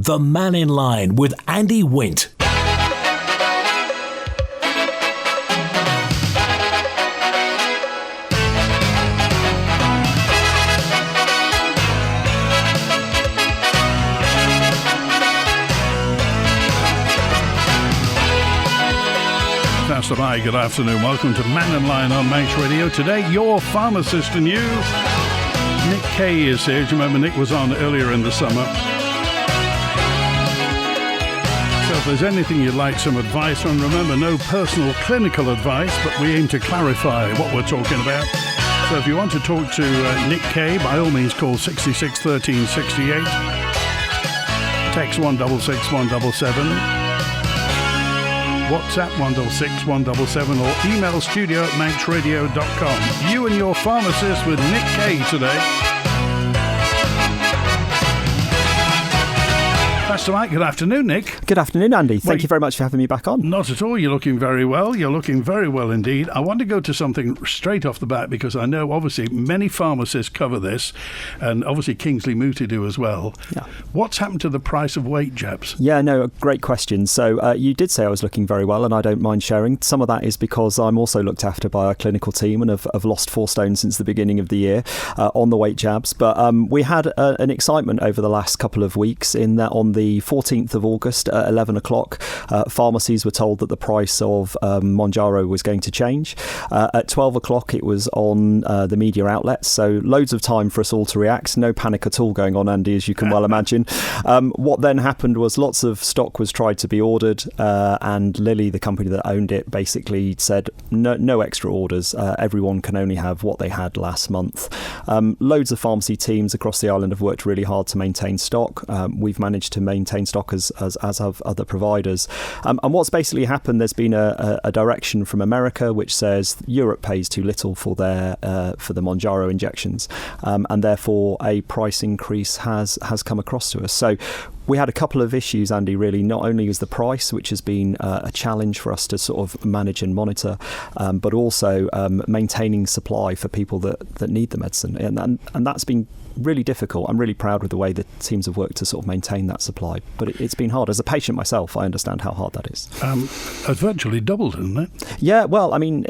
The Mannin Line with Andy Wint. Hi, good afternoon. Welcome to Mannin Line on Manx Radio. Today, your pharmacist and you. Nick Kaye is here. Do you remember Nick was on earlier in the summer? So if there's anything you'd like some advice on, remember, no personal clinical advice, but we aim to clarify what we're talking about. So if you want to talk to Nick Kaye, by all means call 66 13 68. Text 166 177. WhatsApp 166 177 or email studio@manxradio.com. You and your pharmacist with Nick Kaye today. Pastor Mike, good afternoon, Nick. Good afternoon, Andy. Thank you very much for having me back on. Not at all. You're looking very well. You're looking very well indeed. I want to go to something straight off the bat because I know obviously many pharmacists cover this and obviously Kingsley Muti do as well. Yeah. What's happened to the price of weight jabs? Yeah, no, a great question. So you did say I was looking very well and I don't mind sharing. Some of that is because I'm also looked after by our clinical team and have lost 4 stone since the beginning of the year on the weight jabs. But we had an excitement over the last couple of weeks in that on the 14th of August at 11 o'clock, pharmacies were told that the price of Mounjaro was going to change. At 12 o'clock, it was on the media outlets, so loads of time for us all to react. No panic at all going on, Andy, as you can well imagine. What then happened was lots of stock was tried to be ordered, and Lilly, the company that owned it, basically said no extra orders. Everyone can only have what they had last month. Loads of pharmacy teams across the island have worked really hard to maintain stock. We've managed to maintain stock as have other providers. And what's basically happened, there's been a direction from America which says Europe pays too little for their for the Mounjaro injections, and therefore a price increase has come across to us. So we had a couple of issues, Andy, really. Not only is the price, which has been a challenge for us to sort of manage and monitor, but also maintaining supply for people that need the medicine. And that's been really difficult. I'm really proud with the way the teams have worked to sort of maintain that supply. But it's been hard. As a patient myself, I understand how hard that is. It's virtually doubled, isn't it? Yeah, well, I mean,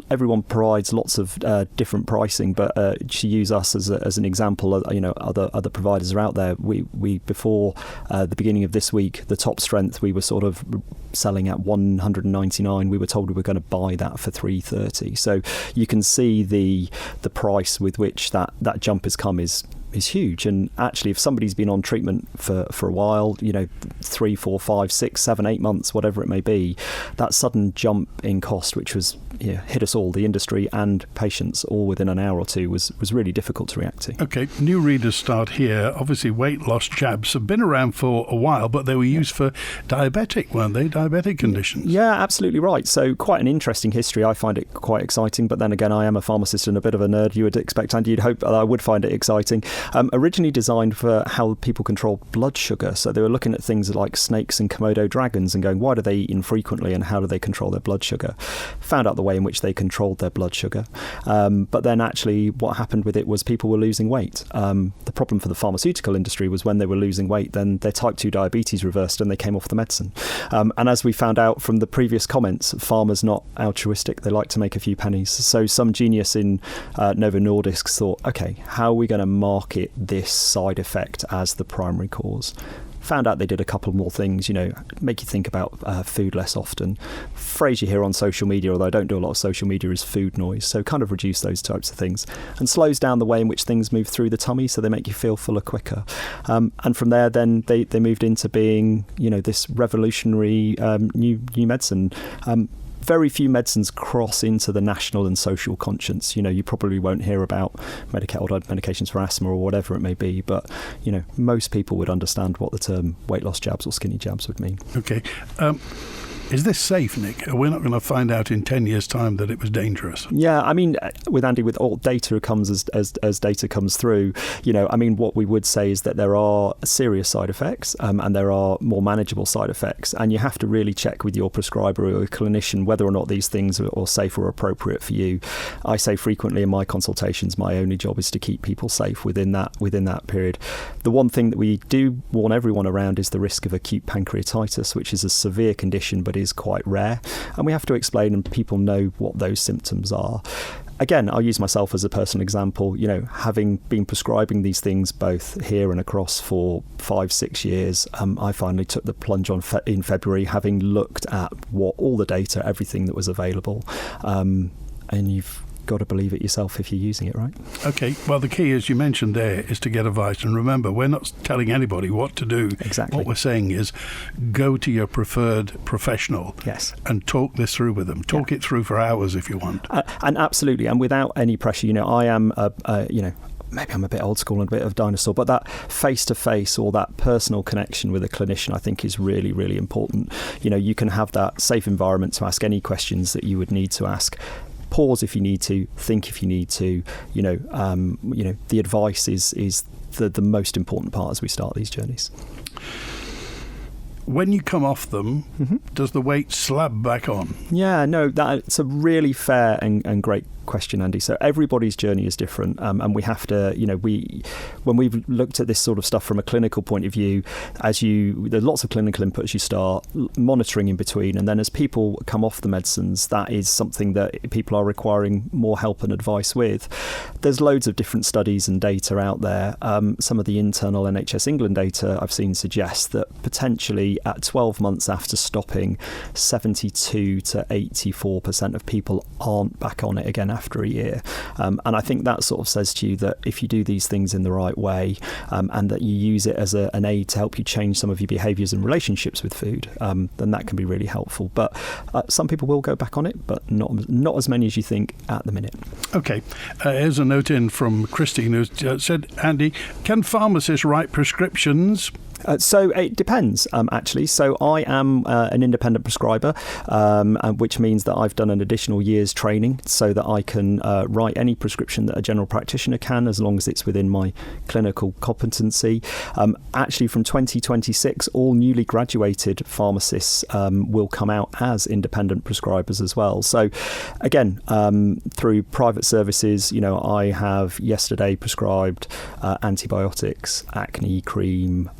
everyone provides lots of different pricing, but to use us as an example, other providers are out there. We before the beginning of this week, the top strength, we were sort of selling at 199. We were told we were going to buy that for 330. So you can see the price with which that jump has come is huge. And actually, if somebody's been on treatment for a while, 3, 4, 5, 6, 7, 8 months, whatever it may be, that sudden jump in cost, which was hit us all, the industry and patients, all within an hour or two, was really difficult to react to. Okay, new readers start here. Obviously, weight loss jabs have been around for a while, but they were used for diabetic, weren't they? Diabetic conditions. Yeah, absolutely right. So quite an interesting history. I find it quite exciting, but then again, I am a pharmacist and a bit of a nerd. You would expect, and you'd hope that I would find it exciting. Originally designed for how people control blood sugar. So they were looking at things like snakes and Komodo dragons and going, why do they eat infrequently and how do they control their blood sugar? Found out the way in which they controlled their blood sugar. But then actually what happened with it was people were losing weight. The problem for the pharmaceutical industry was when they were losing weight, then their type 2 diabetes reversed and they came off the medicine. And as we found out from the previous comments, pharma's not altruistic. They like to make a few pennies. So some genius in Novo Nordisk thought, okay, how are we going to market this side effect as the primary cause? Found out they did a couple more things, make you think about food less often. Phrase you hear on social media, although I don't do a lot of social media, is food noise. So kind of reduce those types of things and slows down the way in which things move through the tummy, so they make you feel fuller quicker. And from there, then they moved into being, this revolutionary new medicine. Very few medicines cross into the national and social conscience. You probably won't hear about medications for asthma or whatever it may be, but most people would understand what the term weight loss jabs or skinny jabs would mean. Okay. Is this safe, Nick? We're not going to find out in 10 years' time that it was dangerous. Yeah, I mean, with Andy, with all data comes as data comes through, I mean, what we would say is that there are serious side effects and there are more manageable side effects. And you have to really check with your prescriber or your clinician whether or not these things are safe or appropriate for you. I say frequently in my consultations, my only job is to keep people safe within that period. The one thing that we do warn everyone around is the risk of acute pancreatitis, which is a severe condition but is quite rare, and we have to explain and people know what those symptoms are. Again, I'll use myself as a personal example. Having been prescribing these things both here and across for 5-6 years, I finally took the plunge in February, having looked at all the data, everything that was available, and you've got to believe it yourself if you're using it, right? Okay, well, the key, as you mentioned there, is to get advice. And remember, we're not telling anybody what to do. Exactly. What we're saying is go to your preferred professional. Yes. And talk this through with them. Talk it through for hours if you want. And absolutely, and without any pressure. I am, maybe I'm a bit old school and a bit of dinosaur, but that face-to-face or that personal connection with a clinician, I think, is really, really important. You can have that safe environment to ask any questions that you would need to ask. Pause if you need to, think if you need to. The advice is the most important part as we start these journeys. When you come off them, does the weight slab back on? Yeah, no, that's a really fair and great question, Andy. So everybody's journey is different, and we have to, when we've looked at this sort of stuff from a clinical point of view, there's lots of clinical inputs you start monitoring in between, and then as people come off the medicines, that is something that people are requiring more help and advice with. There's loads of different studies and data out there. Some of the internal NHS England data I've seen suggest that potentially at 12 months after stopping, 72 to 84% of people aren't back on it again after a year. And I think that sort of says to you that if you do these things in the right way, and that you use it as an aid to help you change some of your behaviours and relationships with food, then that can be really helpful. But some people will go back on it, but not as many as you think at the minute. Okay. Here's a note in from Christine who said, Andy, can pharmacists write prescriptions? So it depends, actually. So I am an independent prescriber, which means that I've done an additional year's training so that I can write any prescription that a general practitioner can, as long as it's within my clinical competency. Actually, from 2026, all newly graduated pharmacists will come out as independent prescribers as well. So again, through private services, I have yesterday prescribed antibiotics, acne cream,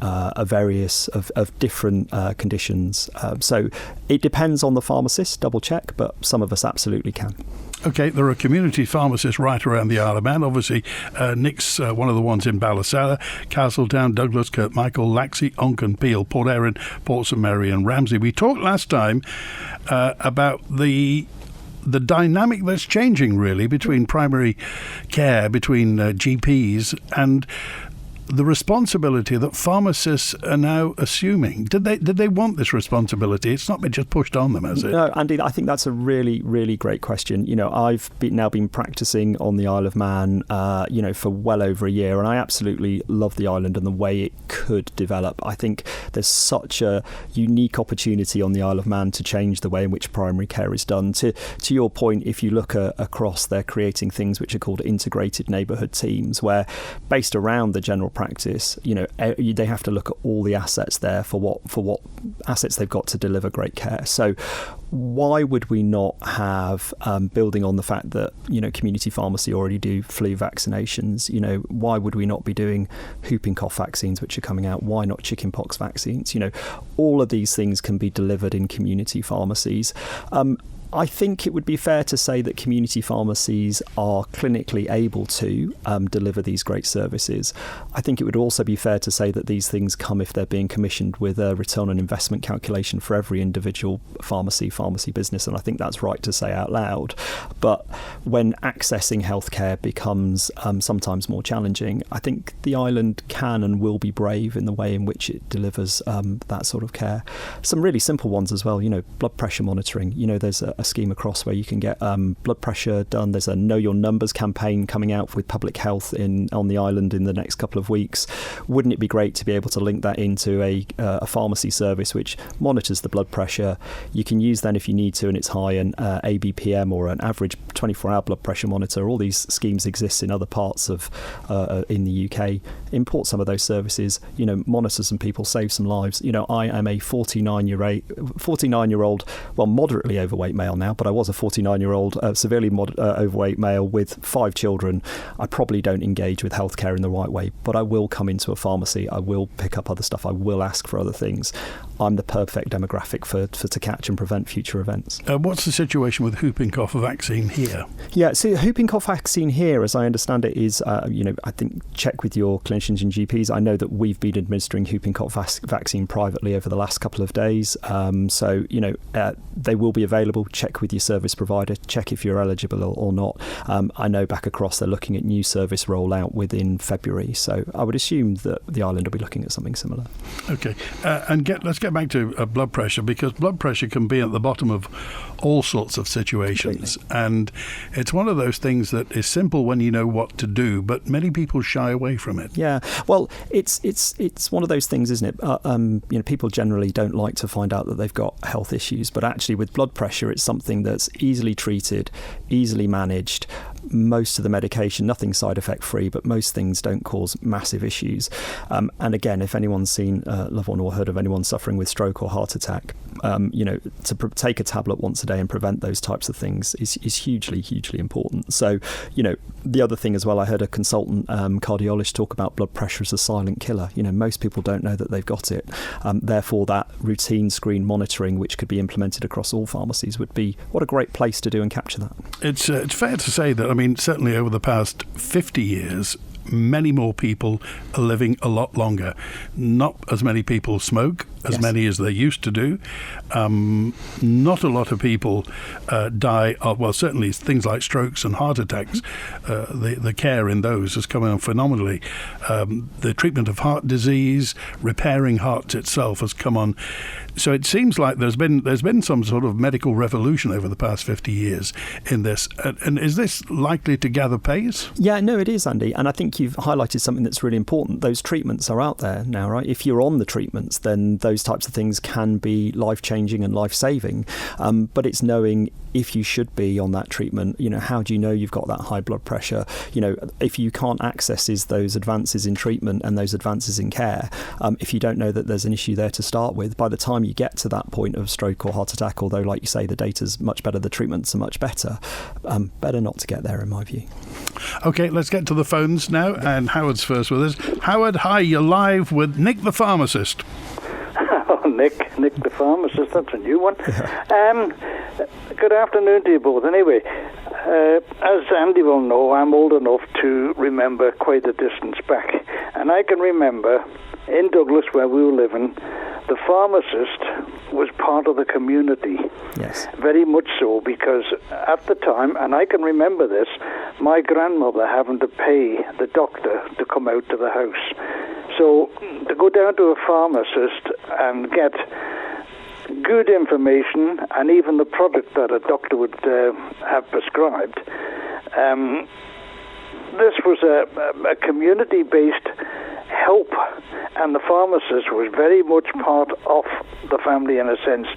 various of different conditions. So it depends on the pharmacist, double check, but some of us absolutely can. Okay, there are community pharmacists right around the Isle of Man. Obviously, Nick's one of the ones in Ballasalla, Castletown, Douglas, Kirkmichael, Laxey, Onchan, Peel, Port Erin, Port St Mary and Ramsey. We talked last time about the dynamic that's changing, really, between primary care, between GPs and the responsibility that pharmacists are now assuming. Did they want this responsibility? It's not been just pushed on them, has it? No, Andy, I think that's a really, really great question. I've now been practicing on the Isle of Man, for well over a year, and I absolutely love the island and the way it could develop. I think there's such a unique opportunity on the Isle of Man to change the way in which primary care is done. To your point, if you look across, they're creating things which are called integrated neighbourhood teams, where based around the general practice, they have to look at all the assets there for what assets they've got to deliver great care. So why would we not have, building on the fact that community pharmacy already do flu vaccinations, why would we not be doing whooping cough vaccines which are coming out? Why not chickenpox vaccines? All of these things can be delivered in community pharmacies. I think it would be fair to say that community pharmacies are clinically able to deliver these great services. I think it would also be fair to say that these things come if they're being commissioned with a return on investment calculation for every individual pharmacy business, and I think that's right to say out loud. But when accessing healthcare becomes sometimes more challenging, I think the island can and will be brave in the way in which it delivers that sort of care. Some really simple ones as well, blood pressure monitoring. There's a scheme across where you can get blood pressure done. There's a Know Your Numbers campaign coming out with public health on the island in the next couple of weeks. Wouldn't it be great to be able to link that into a pharmacy service which monitors the blood pressure? You can use then if you need to, and it's high, an ABPM or an average 24-hour blood pressure monitor. All these schemes exist in other parts of in the UK. Import some of those services, monitor some people, save some lives. I am a 49-year-old, well, moderately overweight male now, but I was a 49-year-old severely overweight male with 5 children. I probably don't engage with healthcare in the right way, but I will come into a pharmacy. I will pick up other stuff. I will ask for other things. I'm the perfect demographic to catch and prevent future events. What's the situation with whooping cough vaccine here? Yeah, so whooping cough vaccine here, as I understand it, is, I think, check with your clinicians and GPs. I know that we've been administering whooping cough vaccine privately over the last couple of days. They will be available. Check with your service provider. Check if you're eligible or not. I know back across they're looking at new service rollout within February. So I would assume that the island will be looking at something similar. Okay. Let's get back to blood pressure, because blood pressure can be at the bottom of all sorts of situations. Completely. And it's one of those things that is simple when you know what to do, but many people shy away from it. Yeah, well, it's one of those things, isn't it? People generally don't like to find out that they've got health issues, but actually with blood pressure, it's something that's easily treated, easily managed. Most of the medication, nothing side effect free, but most things don't cause massive issues. And again, if anyone's seen loved one or heard of anyone suffering with stroke or heart attack, to take a tablet once a day and prevent those types of things is hugely, hugely important. So, the other thing as well, I heard a consultant cardiologist talk about blood pressure as a silent killer. Most people don't know that they've got it. Therefore, that routine screen monitoring, which could be implemented across all pharmacies, would be what a great place to do and capture that. It's fair to say that, certainly over the past 50 years, many more people are living a lot longer. Not as many people smoke, as many as they used to do. Not a lot of people die of, well, certainly things like strokes and heart attacks. The care in those has come on phenomenally. The treatment of heart disease, repairing hearts itself has come on. So it seems like there's been some sort of medical revolution over the past 50 years in this. And is this likely to gather pace? Yeah, no, it is, Andy. And I think you've highlighted something that's really important. Those treatments are out there now, right? If you're on the treatments, then those types of things can be life-changing and life-saving. But it's knowing if you should be on that treatment, how do you know you've got that high blood pressure? If you can't access those advances in treatment and those advances in care, if you don't know that there's an issue there to start with, by the time you get to that point of stroke or heart attack, although, like you say, the data's much better, the treatments are much better, better not to get there, in my view. OK, let's get to the phones now, and Howard's first with us. Howard, hi, you're live with Nick the pharmacist. Oh, Nick the pharmacist, that's a new one. Good afternoon to you both. Anyway, as Andy will know, I'm old enough to remember quite a distance back. And I can remember in Douglas, where we were living, the pharmacist was part of the community. Yes. Very much so, because at the time, and I can remember this, my grandmother having to pay the doctor to come out to the house. So to go down to a pharmacist and get good information, and even the product that a doctor would have prescribed, this was a community-based help, and the pharmacist was very much part of the family in a sense.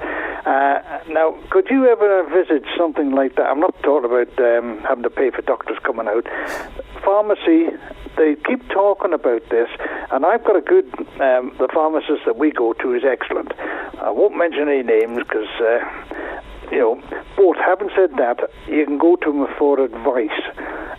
Now, could you ever visit something like that? I'm not talking about having to pay for doctors coming out. Pharmacy, they keep talking about this, and I've got a good, the pharmacist that we go to is excellent. I won't mention any names because, but having said that, you can go to them for advice.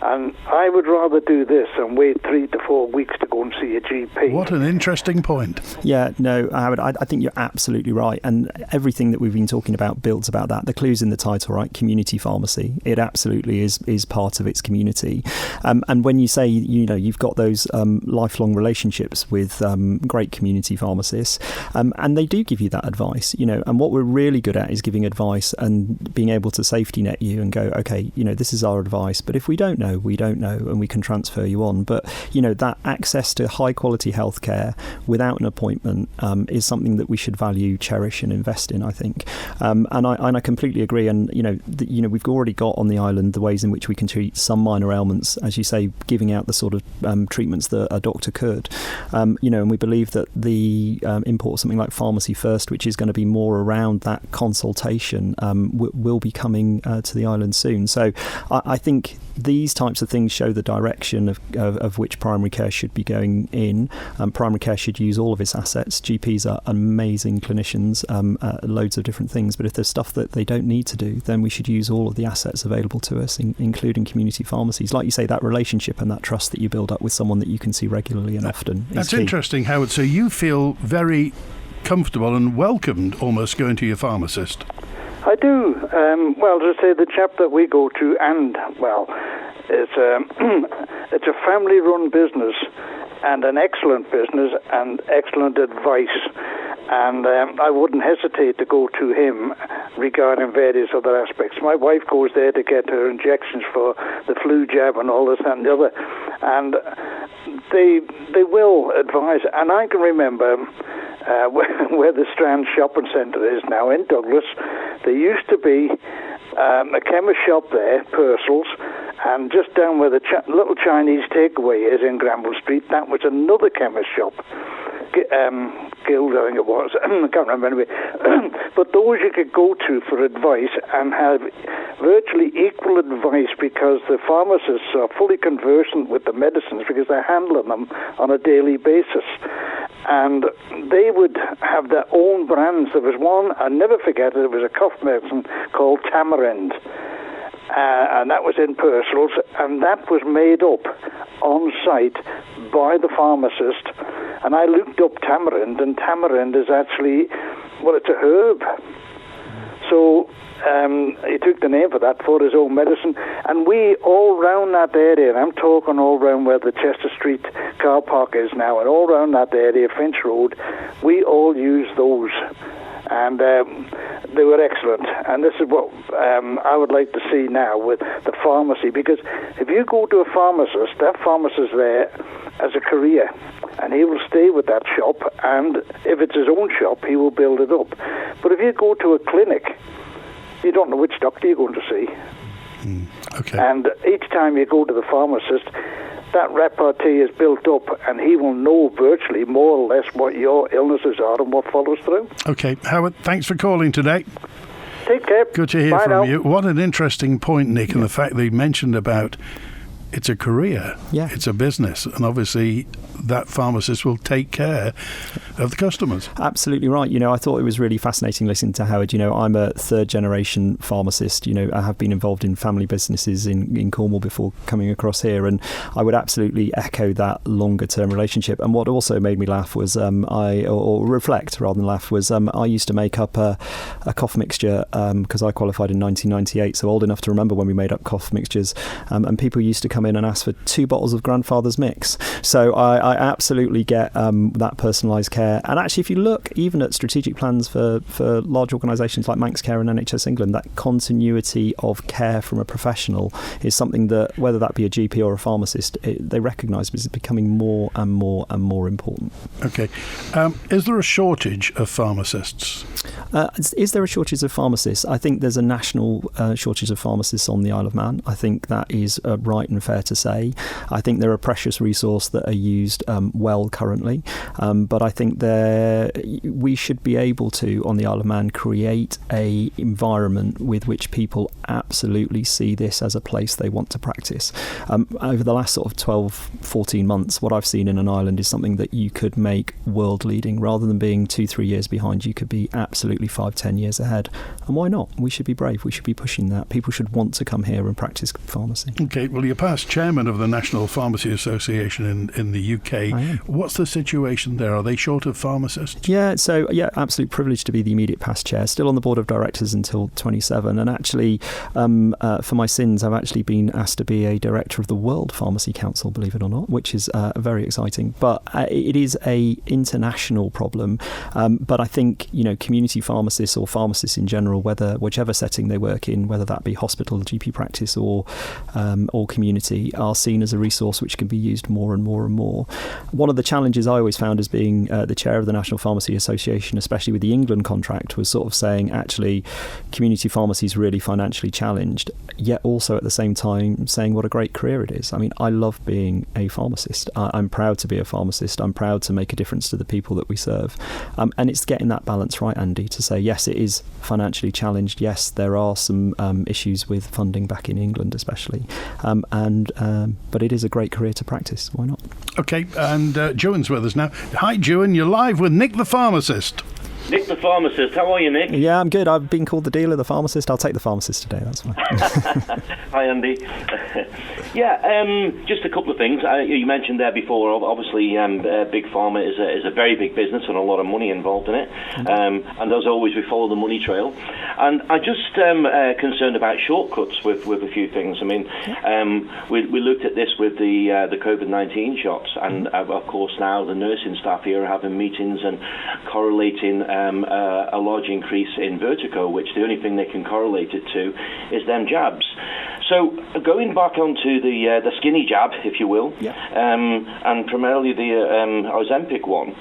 And I would rather do this than wait 3 to 4 weeks to go and see a GP. What an interesting point. Yeah, no, Howard, I think you're absolutely right. And everything that we've been talking about builds about that. The clue's in the title, right? Community pharmacy. It absolutely is part of its community. And when you say, you've got those lifelong relationships with great community pharmacists, and they do give you that advice, and what we're really good at is giving advice and being able to safety net you and go, okay, this is our advice. But if we don't know, know, and we can transfer you on. But, that access to high quality healthcare without an appointment is something that we should value, cherish and invest in, I think. And I completely agree. And, we've already got on the island the ways in which we can treat some minor ailments, as you say, giving out the sort of treatments that a doctor could. And we believe that the import of something like Pharmacy First, which is going to be more around that consultation, will be coming to the island soon. So I think these types of things show the direction of which primary care should be going in. Primary care should use all of its assets. GPs are amazing clinicians, loads of different things, but if there's stuff that they don't need to do, then we should use all of the assets available to us, including community pharmacies. Like you say, that relationship and that trust that you build up with someone that you can see regularly and often. That's interesting, Howard. So you feel very comfortable and welcomed almost going to your pharmacist? I do. To say the chap that we go to, and it's a family-run business and an excellent business and excellent advice. And I wouldn't hesitate to go to him regarding various other aspects. My wife goes there to get her injections for the flu jab and all this and the other. And they will advise. And I can remember where the Strand Shopping Centre is now in Douglas, there used to be a chemist shop there, Purcell's, and just down where the little Chinese takeaway is in Granville Street, that was another chemist shop. Guild, I think it was. I can't remember anyway. But those you could go to for advice and have virtually equal advice, because the pharmacists are fully conversant with the medicines because they're handling them on a daily basis. And they would have their own brands. There was one, I'll never forget it, it was a cough medicine called Tamarind. And that was in Purcell's, and that was made up on site by the pharmacist. And I looked up tamarind, and tamarind is actually, it's a herb. So he took the name for that, for his own medicine. And we, all round that area, and I'm talking all round where the Chester Street car park is now, and all round that area, Finch Road, we all use those. And they were excellent. And this is what I would like to see now with the pharmacy, because if you go to a pharmacist, that pharmacist there as a career, and he will stay with that shop, and if it's his own shop, he will build it up. But if you go to a clinic, you don't know which doctor you're going to see. Okay. And each time you go to the pharmacist, that repartee is built up, and he will know virtually more or less what your illnesses are and what follows through. Okay, Howard, thanks for calling today. Take care. Good to hear Bye from now. you. What an interesting point, Nick, and the fact that you mentioned about it's a career, it's a business, and obviously that pharmacist will take care of the customers. Absolutely right. I thought it was really fascinating listening to Howard. I'm a third generation pharmacist. I have been involved in family businesses in Cornwall before coming across here, and I would absolutely echo that longer term relationship. And what also made me laugh was or reflect rather than laugh was I used to make up a cough mixture because I qualified in 1998, so old enough to remember when we made up cough mixtures, and people used to come in and ask for 2 bottles of grandfather's mix. So I absolutely get that personalised care. And actually, if you look even at strategic plans for large organisations like Manx Care and NHS England, that continuity of care from a professional is something that, whether that be a GP or a pharmacist, they recognise is becoming more and more and more important. Okay. Is there a shortage of pharmacists? Is there a shortage of pharmacists? I think there's a national shortage of pharmacists on the Isle of Man. I think that is right and fair to say. I think they're a precious resource that are used well currently, but I think we should be able to, on the Isle of Man, create a environment with which people absolutely see this as a place they want to practice. Over the last sort of 12-14 months, what I've seen in an island is something that you could make world leading. Rather than being 2-3 years behind, you could be absolutely 5-10 years ahead. And why not? We should be brave. We should be pushing that. People should want to come here and practice pharmacy. Okay, well, you're past chairman of the National Pharmacy Association in the UK. Kaye. What's the situation there? Are they short of pharmacists? Yeah, so absolute privilege to be the immediate past chair. Still on the board of directors until 27, and actually, for my sins, I've actually been asked to be a director of the World Pharmacy Council, believe it or not, which is very exciting. But it is a international problem. But I think community pharmacists or pharmacists in general, whichever setting they work in, whether that be hospital, GP practice, or community, are seen as a resource which can be used more and more and more. One of the challenges I always found as being the chair of the National Pharmacy Association, especially with the England contract, was sort of saying actually community pharmacy is really financially challenged, yet also at the same time saying what a great career it is. I mean, I love being a pharmacist. I'm proud to be a pharmacist. I'm proud to make a difference to the people that we serve. And it's getting that balance right, Andy, to say, yes, it is financially challenged. Yes, there are some issues with funding back in England especially. But it is a great career to practice. Why not? Okay, and Juan's with us now. Hi, Juan. You're live with Nick the Pharmacist. Nick the Pharmacist, how are you, Nick? Yeah, I'm good. I've been called the dealer, the pharmacist. I'll take the pharmacist today, that's fine. Hi, Andy. Just a couple of things. You mentioned there before, obviously, Big Pharma is a very big business and a lot of money involved in it. And as always, we follow the money trail. And I just concerned about shortcuts with a few things. I mean, we looked at this with the COVID-19 shots, and of course now the nursing staff here are having meetings and correlating a large increase in vertigo, which the only thing they can correlate it to is them jabs. So going back onto the skinny jab, if you will, and primarily the Ozempic one,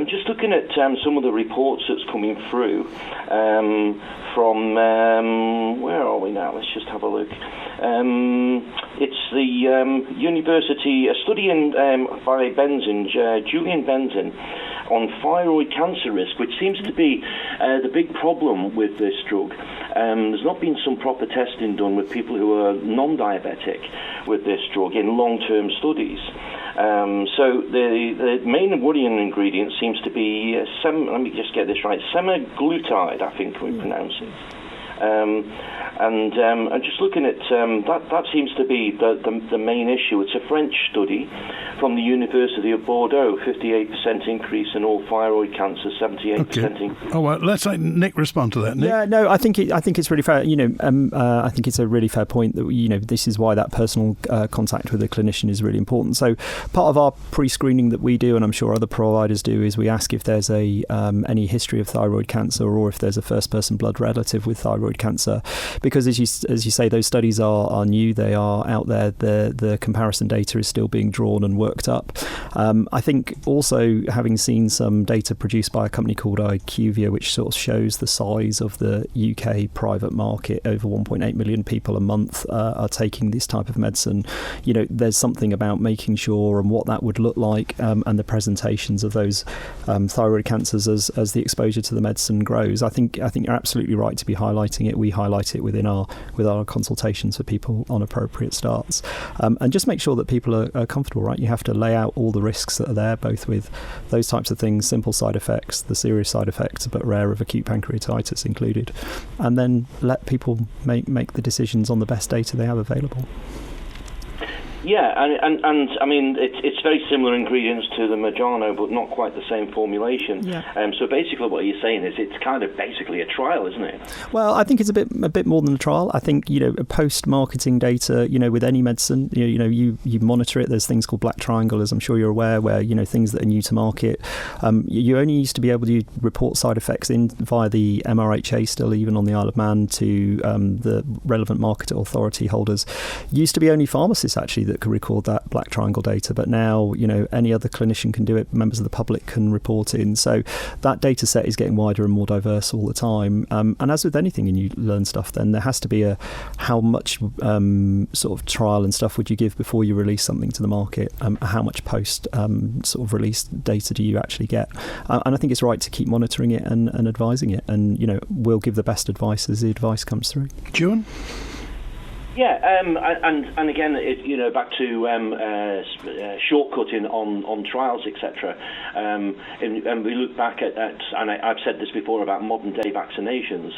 just looking at some of the reports that's coming through from, where are we now? Let's just have a look. It's the university, a study by Julian Benzin, on thyroid cancer risk, which seems to be the big problem with this drug. There's not been some proper testing done with people who are non-diabetic with this drug in long-term studies. So the main worrying ingredient seems to be, let me just get this right, semaglutide, I think we pronounce it. And just looking at that seems to be the main issue. It's a French study from the University of Bordeaux, 58% increase in all thyroid cancer, 78% increase. Oh, well, let's let Nick respond to that. Nick? Yeah, no, I think it's really fair. I think it's a really fair point that this is why that personal contact with a clinician is really important. So part of our pre-screening that we do, and I'm sure other providers do, is we ask if there's any history of thyroid cancer or if there's a first-person blood relative with thyroid cancer, because as you say, those studies are new, they are out there, the comparison data is still being drawn and worked up. I think also having seen some data produced by a company called IQVIA, which sort of shows the size of the UK private market, over 1.8 million people a month are taking this type of medicine. There's something about making sure and what that would look like, and the presentations of those thyroid cancers as the exposure to the medicine grows. I think you're absolutely right to be highlighting it. We highlight it with our consultations for people on appropriate starts, and just make sure that people are comfortable, right? You have to lay out all the risks that are there, both with those types of things, simple side effects, the serious side effects, but rare of acute pancreatitis included, and then let people make the decisions on the best data they have available. Yeah, and I mean, it's very similar ingredients to the Mounjaro, but not quite the same formulation. Yeah. So basically what you're saying is it's kind of basically a trial, isn't it? Well, I think it's a bit more than a trial. I think, post-marketing data, with any medicine, you monitor it. There's things called black triangle, as I'm sure you're aware, where, things that are new to market. You only used to be able to report side effects in via the MRHA still, even on the Isle of Man, to the relevant market authority holders. Used to be only pharmacists, actually, that could record that black triangle data, but now any other clinician can do it, members of the public can report in, so that data set is getting wider and more diverse all the time, and as with anything and you learn stuff, then there has to be how much sort of trial and stuff would you give before you release something to the market, how much post sort of release data do you actually get, and I think it's right to keep monitoring it and advising it, and we'll give the best advice as the advice comes through. Juan? Yeah, and again, back to shortcutting on trials, etc. And we look back at and I've said this before about modern day vaccinations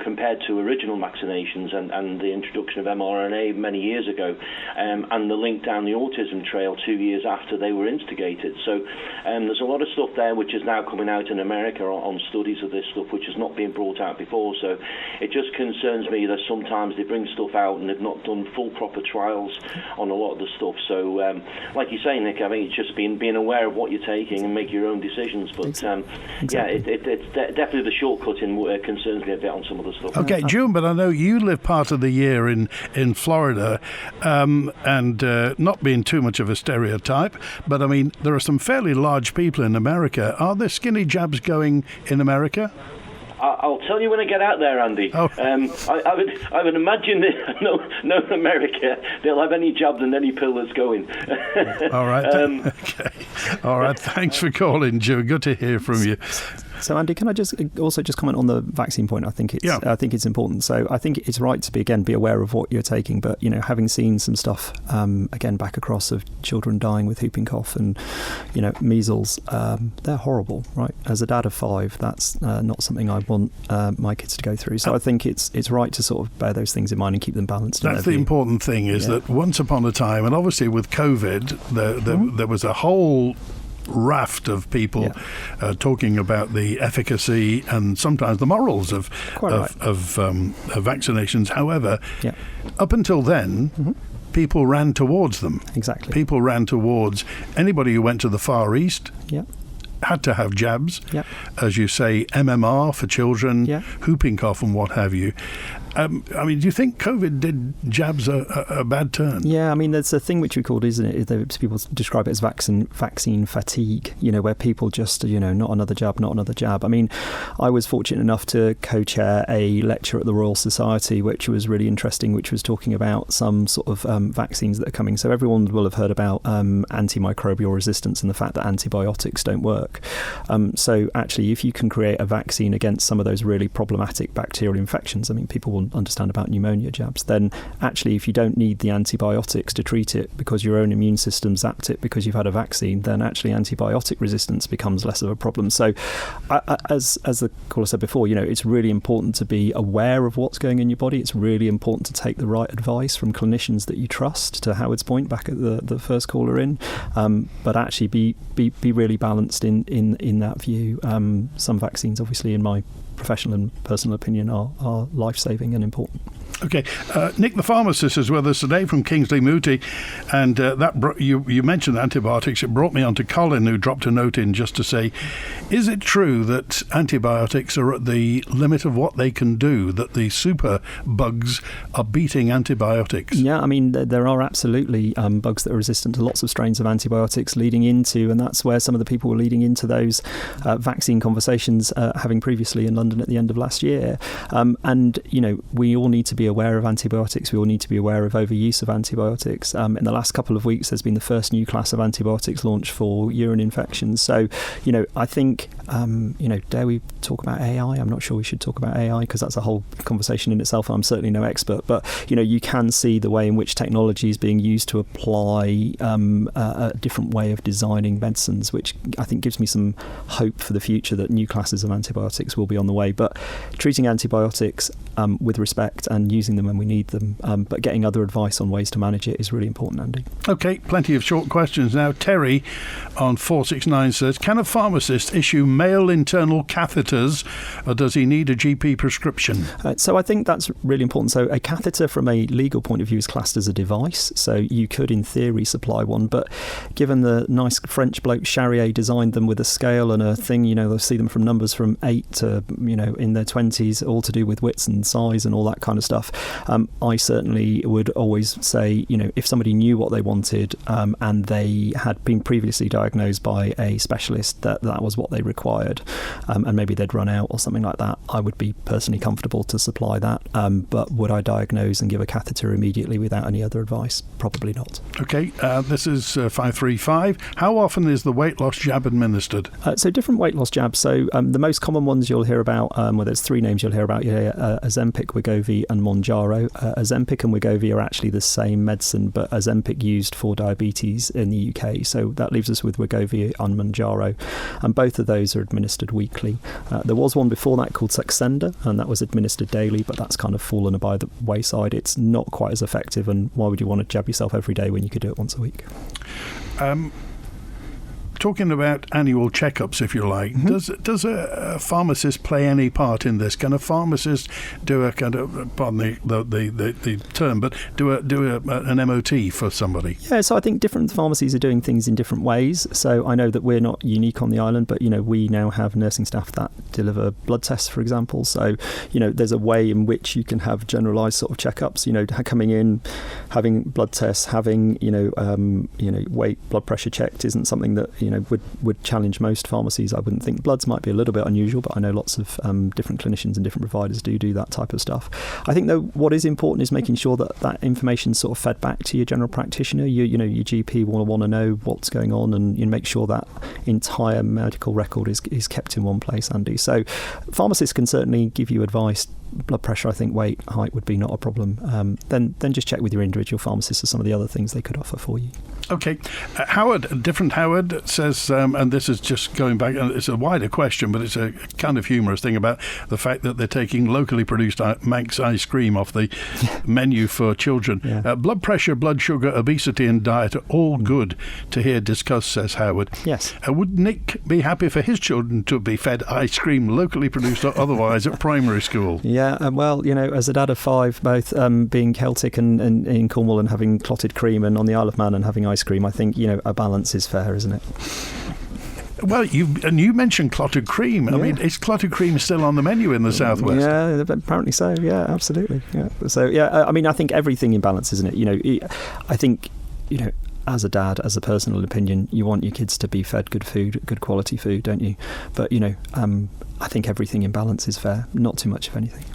compared to original vaccinations and the introduction of mRNA many years ago, and the link down the autism trail 2 years after they were instigated. So there's a lot of stuff there which is now coming out in America on studies of this stuff which has not been brought out before. So it just concerns me that sometimes they bring stuff out and they've not done full proper trials on a lot of the stuff. So like you say, Nick, I think it's just being aware of what you're taking and make your own decisions. But Exactly. yeah, it's definitely the shortcutting concerns me a bit on some of the stuff. Okay, June, but I know you live part of the year in Florida, and not being too much of a stereotype, but I mean, there are some fairly large people in America. Are there skinny jabs going in America? I'll tell you when I get out there, Andy. Oh. I would imagine that no America they'll have any jab than any pill that's going. All right. Okay. All right. Thanks for calling, Joe. Good to hear from you. So, Andy, can I just comment on the vaccine point? I think it's important. So, I think it's right to be aware of what you're taking. But having seen some stuff again back across of children dying with whooping cough and measles, they're horrible, right? As a dad of 5, that's not something I want my kids to go through. So, I think it's right to sort of bear those things in mind and keep them balanced. That's the important thing. Is that once upon a time, and obviously with COVID, there was a whole raft of people talking about the efficacy and sometimes the morals of vaccinations. However, up until then, people ran towards them. Exactly. People ran towards anybody who went to the Far East. Yeah. Had to have jabs, Yep. as you say, MMR for children, whooping cough and what have you. I mean, do you think COVID did jabs a bad turn? Yeah, I mean, there's a thing which we called, isn't it? People describe it as vaccine fatigue, where people just, not another jab. I mean, I was fortunate enough to co-chair a lecture at the Royal Society, which was really interesting, which was talking about some sort of vaccines that are coming. So everyone will have heard about antimicrobial resistance and the fact that antibiotics don't work. So actually, if you can create a vaccine against some of those really problematic bacterial infections, I mean, people will understand about pneumonia jabs, then actually if you don't need the antibiotics to treat it because your own immune system zapped it because you've had a vaccine, then actually antibiotic resistance becomes less of a problem. So as the caller said before, it's really important to be aware of what's going in your body. It's really important to take the right advice from clinicians that you trust, to Howard's point back at the first caller in, but actually be really balanced in that view. Some vaccines, obviously, in my professional and personal opinion, are life-saving and important. Okay, Nick, the pharmacist, is with us today from Kingsley Muti, and you mentioned antibiotics. It brought me on to Colin, who dropped a note in just to say, is it true that antibiotics are at the limit of what they can do, that the super bugs are beating antibiotics? Yeah, I mean, there are absolutely bugs that are resistant to lots of strains of antibiotics leading into, and that's where some of the people were leading into those vaccine conversations having previously in London at the end of last year. And, we all need to be aware of antibiotics. We all need to be aware of overuse of antibiotics. In the last couple of weeks, there's been the first new class of antibiotics launched for urine infections. So, I think, dare we talk about AI? I'm not sure we should talk about AI because that's a whole conversation in itself. I'm certainly no expert, but, you can see the way in which technology is being used to apply a different way of designing medicines, which I think gives me some hope for the future that new classes of antibiotics will be on the way. But treating antibiotics with respect and using them when we need them, but getting other advice on ways to manage it is really important, Andy. Okay, plenty of short questions now. Terry on 469 says, can a pharmacist issue male internal catheters, or does he need a GP prescription? So I think that's really important. So a catheter from a legal point of view is classed as a device, so you could in theory supply one, but given the nice French bloke Charrier designed them with a scale and a thing, they'll see them from numbers from 8 to in their 20s, all to do with widths and size and all that kind of stuff. I certainly would always say, if somebody knew what they wanted and they had been previously diagnosed by a specialist that was what they required, and maybe they'd run out or something like that, I would be personally comfortable to supply that. But would I diagnose and give a catheter immediately without any other advice? Probably not. Okay, this is 535. How often is the weight loss jab administered? So different weight loss jabs. So the most common ones you'll hear about, there's 3 names you'll hear about. You hear Ozempic, Wegovy and Mounjaro. Mounjaro. Ozempic and Wegovy are actually the same medicine, but Ozempic used for diabetes in the UK. So that leaves us with Wegovy and Mounjaro, and both of those are administered weekly. There was one before that called Saxenda, and that was administered daily, but that's kind of fallen by the wayside. It's not quite as effective, and why would you want to jab yourself every day when you could do it once a week? Talking about annual checkups, if you like, does a pharmacist play any part in this? Can a pharmacist do a kind of, pardon the term, but do an MOT for somebody? Yeah, so I think different pharmacies are doing things in different ways. So I know that we're not unique on the island, but we now have nursing staff that deliver blood tests, for example. So there's a way in which you can have generalised sort of checkups. Coming in, having blood tests, having weight, blood pressure checked isn't something that would challenge most pharmacies. I wouldn't think. Bloods might be a little bit unusual, but I know lots of different clinicians and different providers do that type of stuff. I think though what is important is making sure that information sort of fed back to your general practitioner. Your GP will want to know what's going on, and make sure that entire medical record is kept in one place, Andy. So pharmacists can certainly give you advice. Blood pressure, I think weight, height would be not a problem. Then just check with your individual pharmacist for some of the other things they could offer for you. Okay. Different Howard says, and this is just going back, and it's a wider question, but it's a kind of humorous thing about the fact that they're taking locally produced Manx ice cream off the menu for children. Yeah. Blood pressure, blood sugar, obesity and diet are all good to hear discussed, says Howard. Yes. Would Nick be happy for his children to be fed ice cream locally produced or otherwise at primary school? Yeah, well, as a dad of 5, both being Celtic and in Cornwall and having clotted cream, and on the Isle of Man and having ice cream, I think, a balance is fair, isn't it? Well, you mentioned clotted cream. I mean, is clotted cream still on the menu in the southwest? Yeah, apparently so. Yeah, absolutely. Yeah. So I think everything in balance, isn't it? I think as a dad, as a personal opinion, you want your kids to be fed good food, good quality food, don't you? But I think everything in balance is fair. Not too much of anything.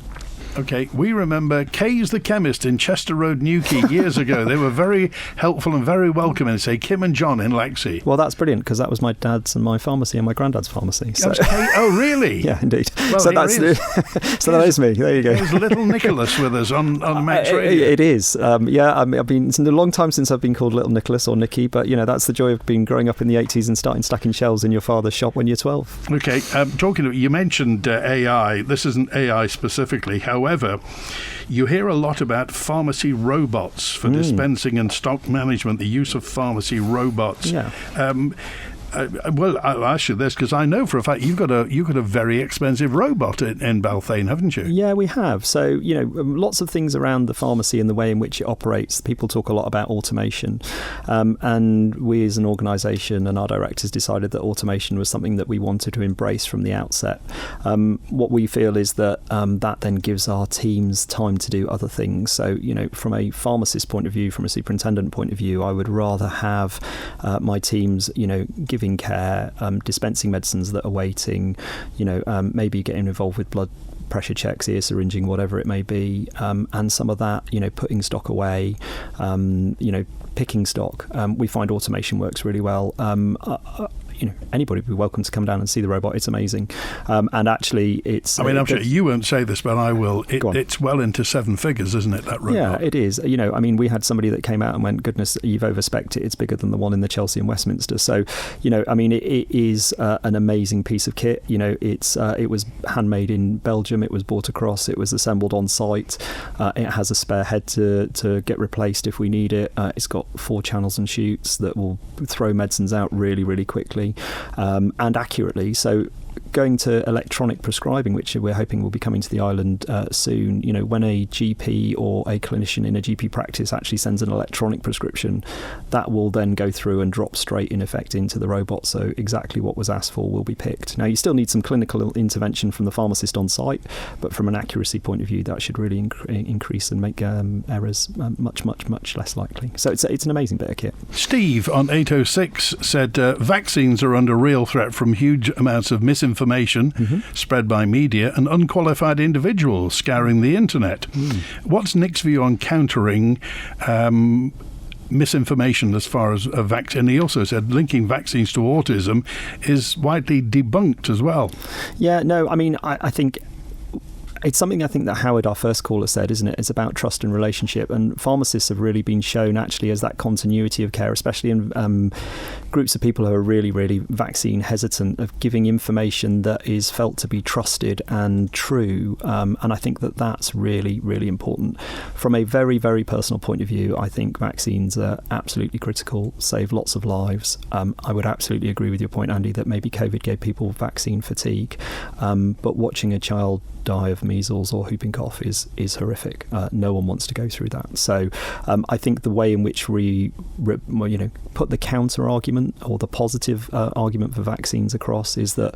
Okay, we remember Kaye's the Chemist in Chester Road, Newquay, years ago. They were very helpful and very welcoming, say Kim and John in Lexie. Well, that's brilliant, because that was my dad's and my pharmacy and my granddad's pharmacy. So. Oh, really? Yeah, indeed. Well, so that is me. There you go. There's little Nicholas with us on Max Radio. It is. It's a long time since I've been called Little Nicholas or Nicky, but, that's the joy of growing up in the 80s and starting stacking shelves in your father's shop when you're 12. Okay, you mentioned AI. This isn't AI specifically. However, you hear a lot about pharmacy robots for dispensing and stock management, the use of pharmacy robots. Yeah. Well, I'll ask you this, because I know for a fact you've got a very expensive robot in Balthain, haven't you? Yeah, we have. So, lots of things around the pharmacy and the way in which it operates. People talk a lot about automation. And we as an organisation and our directors decided that automation was something that we wanted to embrace from the outset. What we feel is that that then gives our teams time to do other things. So, from a pharmacist point of view, from a superintendent point of view, I would rather have my teams, giving care, dispensing medicines that are waiting, maybe getting involved with blood pressure checks, ear syringing, whatever it may be, and some of that, putting stock away, picking stock. We find automation works really well. Anybody would be welcome to come down and see the robot. It's amazing. And actually, it's... I'm sure you won't say this, but I will. It's well into 7 figures, isn't it, that robot? Yeah, it is. We had somebody that came out and went, goodness, you've overspec'd it. It's bigger than the one in the Chelsea and Westminster. So, it is an amazing piece of kit. It was handmade in Belgium. It was brought across. It was assembled on site. It has a spare head to get replaced if we need it. It's got 4 channels and chutes that will throw medicines out really, really quickly. And accurately. So going to electronic prescribing, which we're hoping will be coming to the island soon, when a GP or a clinician in a GP practice actually sends an electronic prescription, that will then go through and drop straight in effect into the robot. So exactly what was asked for will be picked. Now, you still need some clinical intervention from the pharmacist on site, but from an accuracy point of view, that should really increase and make errors much, much, much less likely. So it's an amazing bit of kit. Steve on 806 said vaccines are under real threat from huge amounts of misinformation spread by media and unqualified individuals scouring the internet. What's Nick's view on countering misinformation as far as a vaccine? And he also said linking vaccines to autism is widely debunked as well. Yeah, no, I think it's something I think that Howard, our first caller, said, isn't it? It's about trust and relationship, and pharmacists have really been shown actually as that continuity of care, especially in groups of people who are really, really vaccine hesitant, of giving information that is felt to be trusted and true. And I think that that's really, really important. From a very, very personal point of view, I think vaccines are absolutely critical, save lots of lives. I would absolutely agree with your point, Andy, that maybe COVID gave people vaccine fatigue. But watching a child die of measles or whooping cough is horrific. No one wants to go through that. So I think the way in which we put the counter argument or the positive argument for vaccines across is that,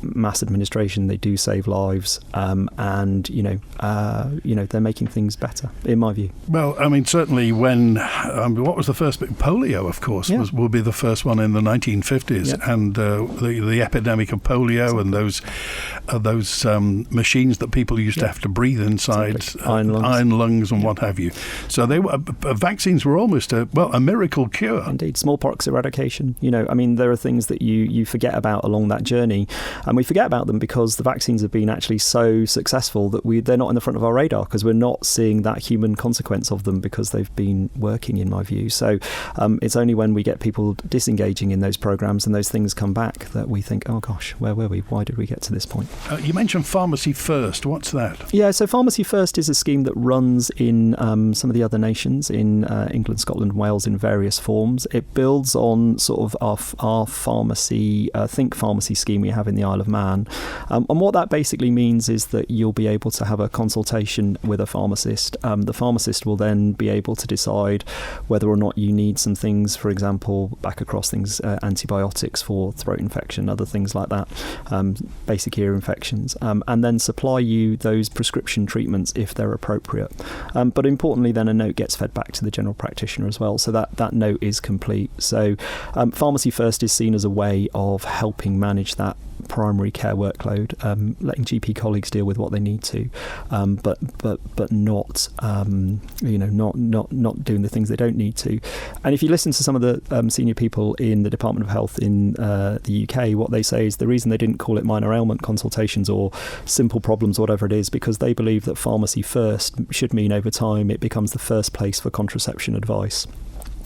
mass administration, they do save lives, and they're making things better, in my view. Well, I mean, certainly when what was the first bit? Polio, of course, will be the first one in the 1950s, and the epidemic of polio and those machines that people used to have to breathe inside, exactly. Iron lungs and what have you. So they were vaccines were almost a miracle cure. Indeed, smallpox eradication. There are things that you forget about along that journey. And we forget about them because the vaccines have been actually so successful that they're not in the front of our radar, because we're not seeing that human consequence of them because they've been working, in my view. So it's only when we get people disengaging in those programs and those things come back that we think, oh gosh, where were we? Why did we get to this point? You mentioned Pharmacy First. What's that? Yeah, so Pharmacy First is a scheme that runs in some of the other nations, in England, Scotland, Wales, in various forms. It builds on sort of our pharmacy, think pharmacy scheme we have in the Isle of Man. And what that basically means is that you'll be able to have a consultation with a pharmacist. The pharmacist will then be able to decide whether or not you need some things, for example, back across things, antibiotics for throat infection, other things like that, basic ear infections, and then supply you those prescription treatments if they're appropriate. But importantly, then a note gets fed back to the general practitioner as well, so that note is complete. So Pharmacy First is seen as a way of helping manage that primary care workload, letting GP colleagues deal with what they need to, but not not doing the things they don't need to. And if you listen to some of the senior people in the Department of Health in the UK, what they say is the reason they didn't call it minor ailment consultations or simple problems, whatever it is, because they believe that Pharmacy First should mean over time it becomes the first place for contraception advice.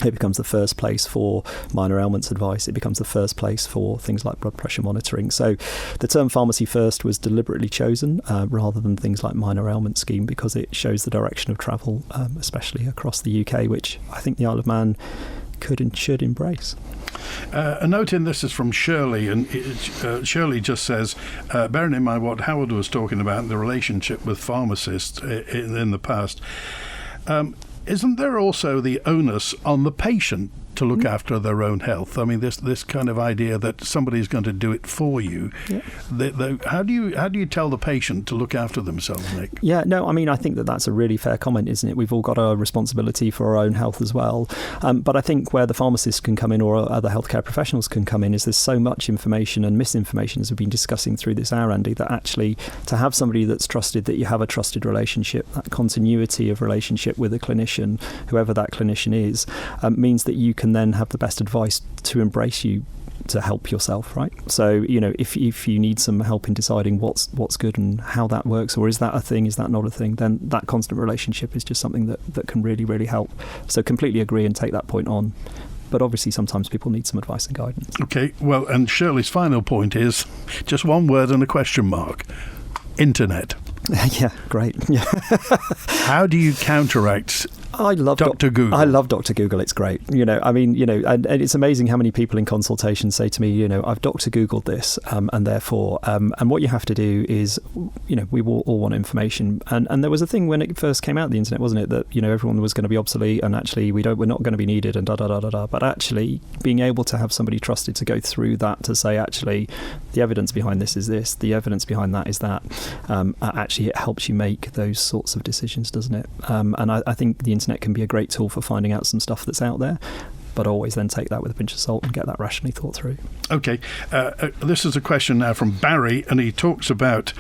It becomes the first place for minor ailments advice. It becomes the first place for things like blood pressure monitoring. So the term Pharmacy First was deliberately chosen rather than things like minor ailment scheme, because it shows the direction of travel, especially across the UK, which I think the Isle of Man could and should embrace. A note in this is from Shirley, and Shirley just says, bearing in mind what Howard was talking about, the relationship with pharmacists in the past, isn't there also the onus on the patient to look after their own health? I mean, this kind of idea that somebody's going to do it for you. Yeah. How do you tell the patient to look after themselves, Nick? Yeah, no, I mean, I think that's a really fair comment, isn't it? We've all got a responsibility for our own health as well. But I think where the pharmacist can come in, or other healthcare professionals can come in, is there's so much information and misinformation, as we've been discussing through this hour, Andy, that actually to have somebody that's trusted, that you have a trusted relationship, that continuity of relationship with a clinician, whoever that clinician is, means that you can then have the best advice to embrace you to help yourself, right? So, if you need some help in deciding what's good and how that works, or is that a thing, is that not a thing, then that constant relationship is just something that can really, really help. So completely agree and take that point on. But obviously sometimes people need some advice and guidance. Okay, well, and Shirley's final point is just one word and a question mark: internet. Yeah, great. Yeah. How do you counteract I love Dr. Google. I love Dr. Google. It's great. And it's amazing how many people in consultation say to me, I've Dr. Googled this, and therefore, and what you have to do is, we all want information. And there was a thing when it first came out, the internet, wasn't it, that, everyone was going to be obsolete and actually we're not going to be needed and da-da-da-da-da. But actually being able to have somebody trusted to go through that, to say, actually, the evidence behind this is this, the evidence behind that is that, actually it helps you make those sorts of decisions, doesn't it? And I think the internet can be a great tool for finding out some stuff that's out there, but always then take that with a pinch of salt and get that rationally thought through. Okay, this is a question now from Barry, and he talks about,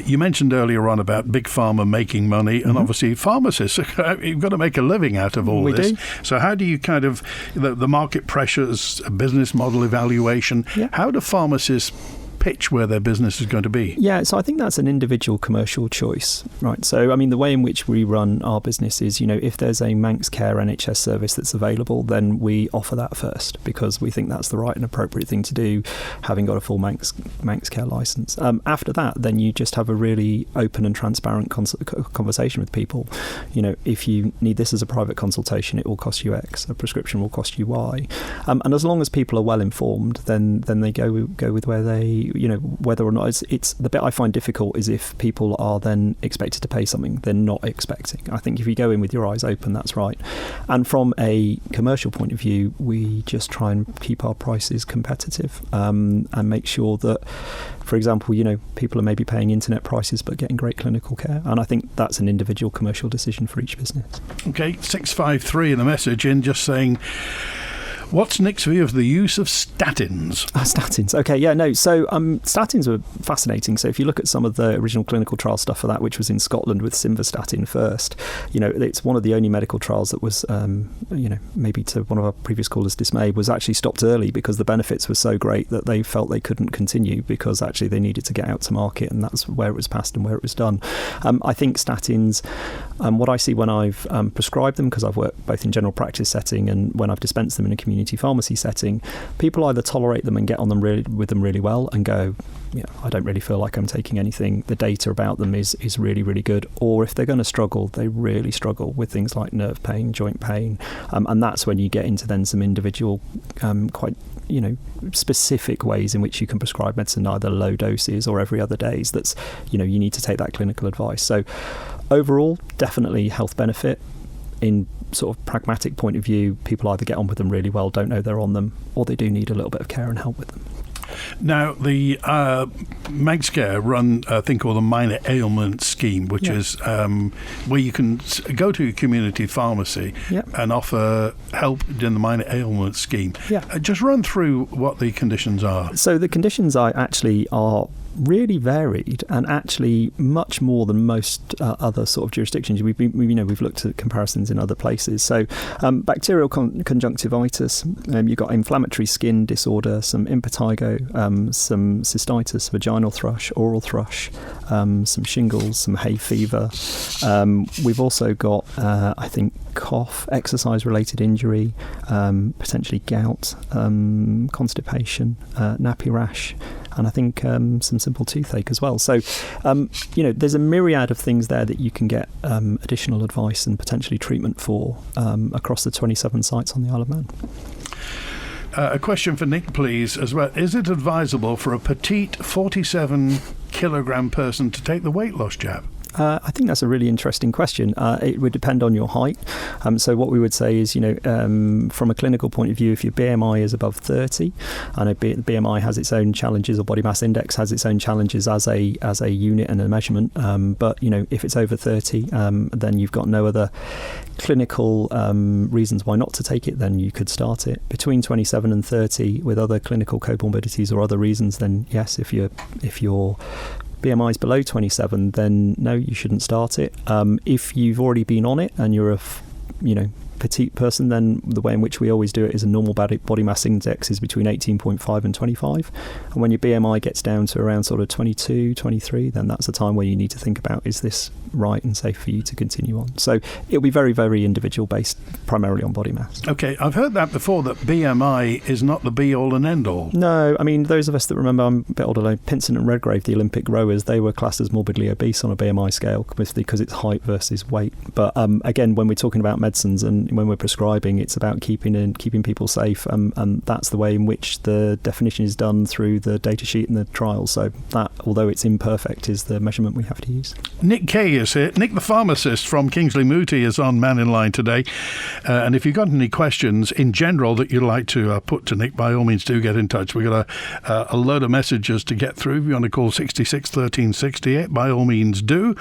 you mentioned earlier on about Big Pharma making money, and obviously pharmacists, you've got to make a living out of all this. Do. So how do you kind of, the market pressures, business model evaluation, how do pharmacists pitch where their business is going to be? Yeah, so I think that's an individual commercial choice, right? So, I mean, the way in which we run our business is, if there's a Manx Care NHS service that's available, then we offer that first because we think that's the right and appropriate thing to do, having got a full Manx Care licence. After that, then you just have a really open and transparent conversation with people. If you need this as a private consultation, it will cost you X. A prescription will cost you Y. And as long as people are well informed, then they go with where they, whether or not it's the bit I find difficult is if people are then expected to pay something they're not expecting. I think if you go in with your eyes open, that's right. And from a commercial point of view, we just try and keep our prices competitive and make sure that, for example, people are maybe paying internet prices but getting great clinical care. And I think that's an individual commercial decision for each business. Okay, 653 in the message in just saying, what's Nick's view of the use of statins? Statins. Okay, yeah, no. So statins were fascinating. So if you look at some of the original clinical trial stuff for that, which was in Scotland with simvastatin first, it's one of the only medical trials that was, maybe to one of our previous callers' dismay, was actually stopped early because the benefits were so great that they felt they couldn't continue because actually they needed to get out to market, and that's where it was passed and where it was done. I think statins, what I see when I've prescribed them, because I've worked both in general practice setting and when I've dispensed them in a community pharmacy setting, people either tolerate them and get on them with them really well and go, I don't really feel like I'm taking anything. The data about them is really, really good. Or if they're going to struggle, they really struggle with things like nerve pain, joint pain. And that's when you get into then some individual, quite, specific ways in which you can prescribe medicine, either low doses or every other days. That's, you need to take that clinical advice. So overall, definitely health benefit. In sort of pragmatic point of view, people either get on with them really well, don't know they're on them, or they do need a little bit of care and help with them. Now, the Manx Care run a thing called the Minor Ailments Scheme, which is where you can go to a community pharmacy and offer help in the Minor Ailments Scheme. Just run through what the conditions are. So the conditions are really varied and actually much more than most other sort of jurisdictions. We've looked at comparisons in other places. So bacterial conjunctivitis, you've got inflammatory skin disorder, some impetigo, some cystitis, vaginal thrush, oral thrush, some shingles, some hay fever. We've also got, I think, cough, exercise-related injury, potentially gout, constipation, nappy rash, and I think some simple toothache as well. So, there's a myriad of things there that you can get additional advice and potentially treatment for across the 27 sites on the Isle of Man. A question for Nick, please, as well. Is it advisable for a petite 47-kilogram person to take the weight loss jab? I think that's a really interesting question. It would depend on your height. So what we would say is, from a clinical point of view, if your BMI is above 30, I know BMI has its own challenges, or body mass index has its own challenges as a unit and a measurement. But if it's over 30, then you've got no other clinical reasons why not to take it, then you could start it. Between 27 and 30 with other clinical comorbidities or other reasons, then yes, if you're BMI is below 27, then no, you shouldn't start it. If you've already been on it and you're a petite person, then the way in which we always do it is a normal body mass index is between 18.5 and 25. And when your BMI gets down to around sort of 22, 23, then that's the time where you need to think about, is this right and safe for you to continue on? So it'll be very, very individual based primarily on body mass. Okay, I've heard that before, that BMI is not the be all and end all. No, I mean, those of us that remember, I'm a bit older, like Pinson and Redgrave, the Olympic rowers, they were classed as morbidly obese on a BMI scale because it's height versus weight. But again, when we're talking about medicines and when we're prescribing, it's about keeping people safe, and that's the way in which the definition is done through the data sheet and the trials. So that, although it's imperfect, is the measurement we have to use. Nick Kaye is here. Nick, the pharmacist from Kingsley Muti, is on Mannin Line today. And if you've got any questions in general that you'd like to put to Nick, by all means do get in touch. We've got a load of messages to get through. If you want to call 66 13 68, by all means do.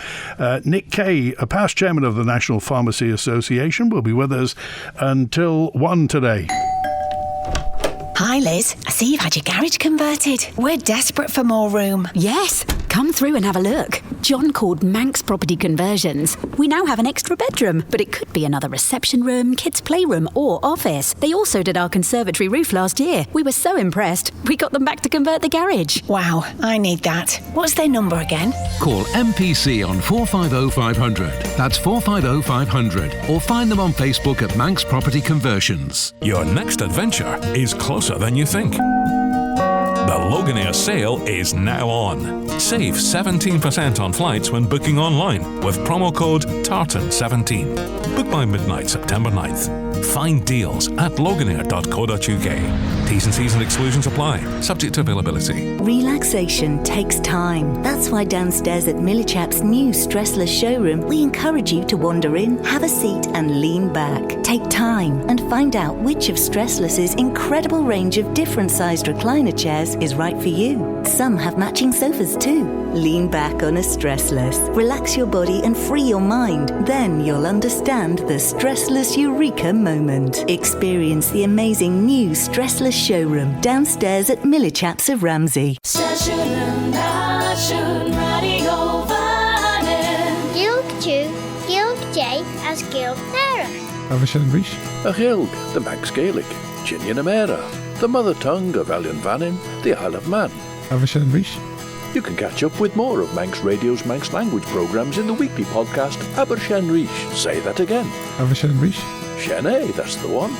Nick Kaye, a past chairman of the National Pharmacy Association, will be with us until 1 today. Hi Liz, I see you've had your garage converted. We're desperate for more room. Yes, come through and have a look. John called Manx Property Conversions. We now have an extra bedroom, but it could be another reception room, kids' playroom or office. They also did our conservatory roof last year. We were so impressed, we got them back to convert the garage. Wow, I need that. What's their number again? Call MPC on 450 500. That's 450 500. Or find them on Facebook at Manx Property Conversions. Your next adventure is closer than you think. The Loganair sale is now on. Save 17% on flights when booking online with promo code TARTAN17. Book by midnight September 9th. Find deals at loganair.co.uk. T's and C's and exclusions apply, subject to availability. Relaxation takes time. That's why downstairs at Millichap's new stressless showroom, we encourage you to wander in, have a seat and lean back. Take time and find out which of Stressless's incredible range of different sized recliner chairs is right for you. Some have matching sofas too. Lean back on a Stressless. Relax your body and free your mind. Then you'll understand the Stressless Eureka moment. Experience the amazing new Stressless showroom downstairs at Millichap's of Ramsey. Gilg 2, Gilg J as Gilg Nera. A Gilg, the Manx Gaelic, Chinian Amera, the mother tongue of Elian Vannin, the Isle of Man. You can catch up with more of Manx Radio's Manx language programmes in the weekly podcast Abershen Rish. Say that again. Shene, that's the one.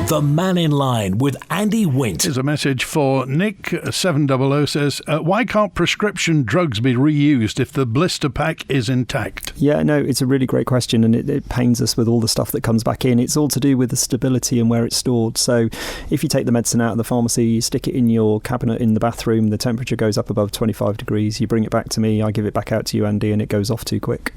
The Mannin Line with Andy Wint. Here's a message for Nick. 700 says, why can't prescription drugs be reused if the blister pack is intact? Yeah, no, it's a really great question, and it pains us with all the stuff that comes back in. It's all to do with the stability and where it's stored. So if you take the medicine out of the pharmacy, you stick it in your cabinet in the bathroom, the temperature goes up above 25 degrees, you bring it back to me, I give it back out to you, Andy, and it goes off too quick.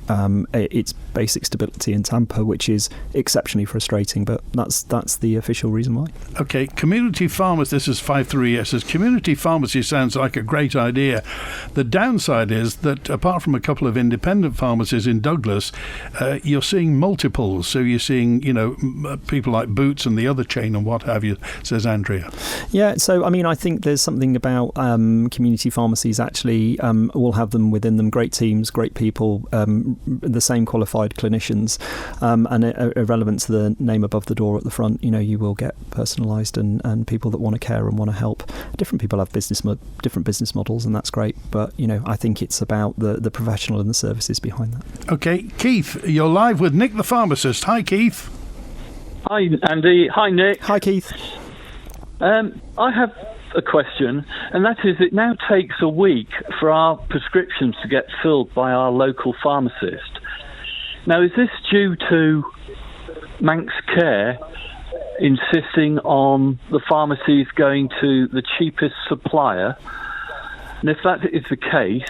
It's basic stability and tamper, which is exceptionally frustrating, but that's the official reason why. Okay, community pharmacy, this is 53S, says community pharmacy sounds like a great idea. The downside is that apart from a couple of independent pharmacies in Douglas, you're seeing multiples. So you're seeing, people like Boots and the other chain and what have you, says Andrea. Yeah, so I mean, I think there's something about community pharmacies actually all have them within them, great teams, great people, the same qualified clinicians, and irrelevant to the name above the door at the front, you will get personalised and people that want to care and want to help. Different people have different business models, and that's great, but I think it's about the professional and the services behind that. Okay, Keith, you're live with Nick the pharmacist. Hi, Keith. Hi, Andy. Hi, Nick. Hi, Keith. I have a question, and that is, it now takes a week for our prescriptions to get filled by our local pharmacist. Now, is this due to Manx Care insisting on the pharmacies going to the cheapest supplier? And if that is the case,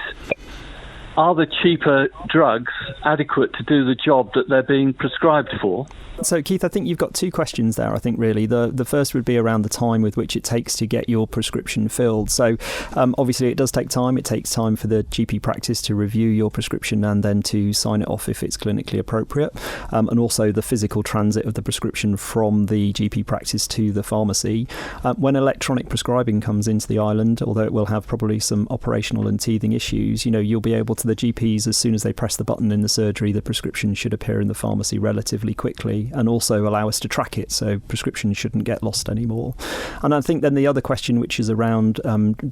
are the cheaper drugs adequate to do the job that they're being prescribed for? So, Keith, I think you've got two questions there, I think, really. The first would be around the time with which it takes to get your prescription filled. So, obviously, it does take time. It takes time for the GP practice to review your prescription and then to sign it off if it's clinically appropriate. And also the physical transit of the prescription from the GP practice to the pharmacy. When electronic prescribing comes into the island, although it will have probably some operational and teething issues, you'll be able to, the GPs, as soon as they press the button in the surgery, the prescription should appear in the pharmacy relatively quickly, and also allow us to track it, so prescriptions shouldn't get lost anymore. And I think then the other question, which is around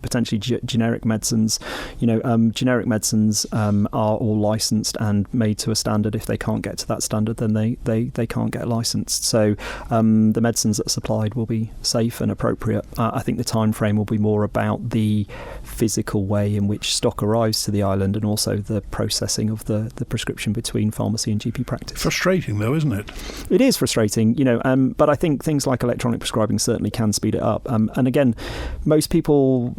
potentially generic medicines, generic medicines are all licensed and made to a standard. If they can't get to that standard, then they can't get licensed. So the medicines that are supplied will be safe and appropriate. I think the time frame will be more about the physical way in which stock arrives to the island, and also the processing of the prescription between pharmacy and GP practice. Frustrating though, isn't it? It is frustrating, but I think things like electronic prescribing certainly can speed it up. And again, most people,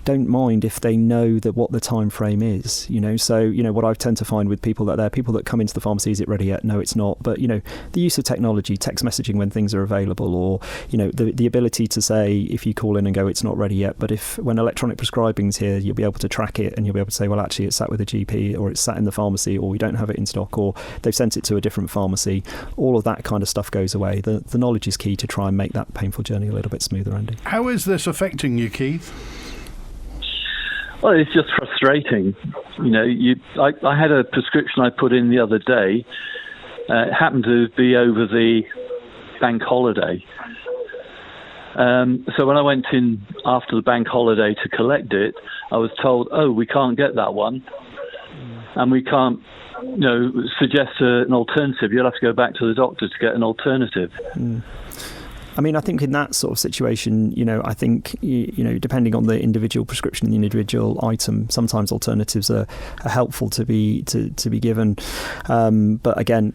don't mind if they know that what the time frame is, So, what I tend to find with people that come into the pharmacy, is it ready yet? No, it's not. But, the use of technology, text messaging when things are available, or, the ability to say, if you call in and go, it's not ready yet, but when electronic prescribing's here, you'll be able to track it and you'll be able to say, well, actually, it's sat with a GP, or it's sat in the pharmacy, or we don't have it in stock, or they've sent it to a different pharmacy. All of that kind of stuff goes away. The knowledge is key to try and make that painful journey a little bit smoother, Andy. How is this affecting you, Keith? Well, it's just frustrating. You know, I had a prescription I put in the other day. It happened to be over the bank holiday. So when I went in after the bank holiday to collect it, I was told, we can't get that one. And we can't, suggest an alternative. You'll have to go back to the doctor to get an alternative. I mean, I think in that sort of situation, I think, depending on the individual prescription, the individual item, sometimes alternatives are helpful to be given. But again,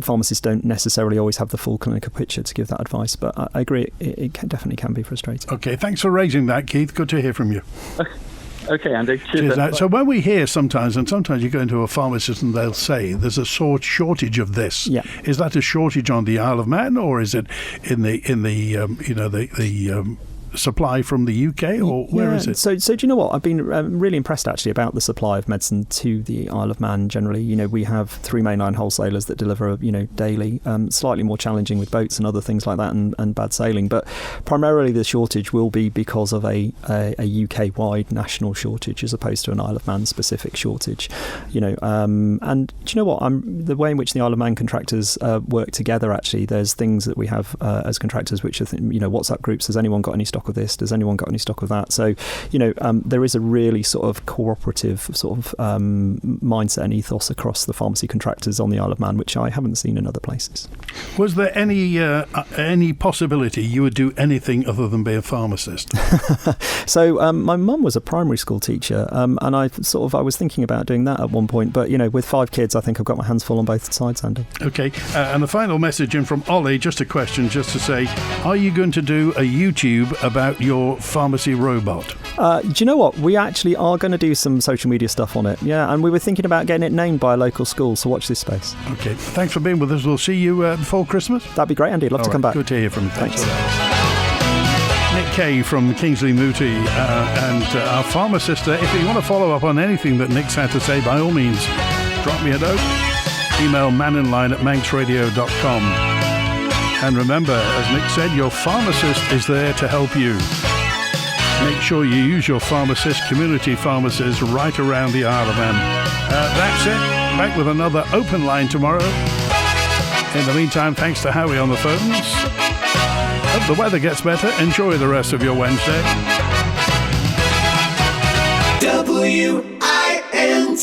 pharmacists don't necessarily always have the full clinical picture to give that advice. But I agree, it definitely can be frustrating. Okay, thanks for raising that, Keith. Good to hear from you. Okay, Andy. Cheers. So when we hear sometimes you go into a pharmacist and they'll say there's a shortage of this. Yeah. Is that a shortage on the Isle of Man, or is it in the supply from the UK, or where is it? So do you know what? I've been really impressed actually about the supply of medicine to the Isle of Man generally. We have 3 mainline wholesalers that deliver, daily, slightly more challenging with boats and other things like that and bad sailing. But primarily the shortage will be because of a UK-wide national shortage as opposed to an Isle of Man specific shortage. And do you know what? The way in which the Isle of Man contractors work together, actually, there's things that we have as contractors which are, WhatsApp groups. Has anyone got any stock of this? Has anyone got any stock of that? So, there is a really sort of cooperative sort of mindset and ethos across the pharmacy contractors on the Isle of Man, which I haven't seen in other places. Was there any possibility you would do anything other than be a pharmacist? So, my mum was a primary school teacher, and I was thinking about doing that at one point. But with 5 kids, I think I've got my hands full on both sides, Andy. Okay, and the final message in from Ollie, just a question, just to say, are you going to do a YouTube about your pharmacy robot? Do you know what? We actually are going to do some social media stuff on it. Yeah, and we were thinking about getting it named by a local school, so watch this space. Okay, thanks for being with us. We'll see you before Christmas. That'd be great, Andy. Love to come back. Good to hear from you. Thanks. Nick Kaye from Kingsley Muti and our pharmacist. If you want to follow up on anything that Nick's had to say, by all means, drop me a note. Email manninline@manxradio.com. And remember, as Nick said, your pharmacist is there to help you. Make sure you use your pharmacist, community pharmacists right around the Isle of Man. That's it. Back with another open line tomorrow. In the meantime, thanks to Howie on the phones. Hope the weather gets better. Enjoy the rest of your Wednesday. WINT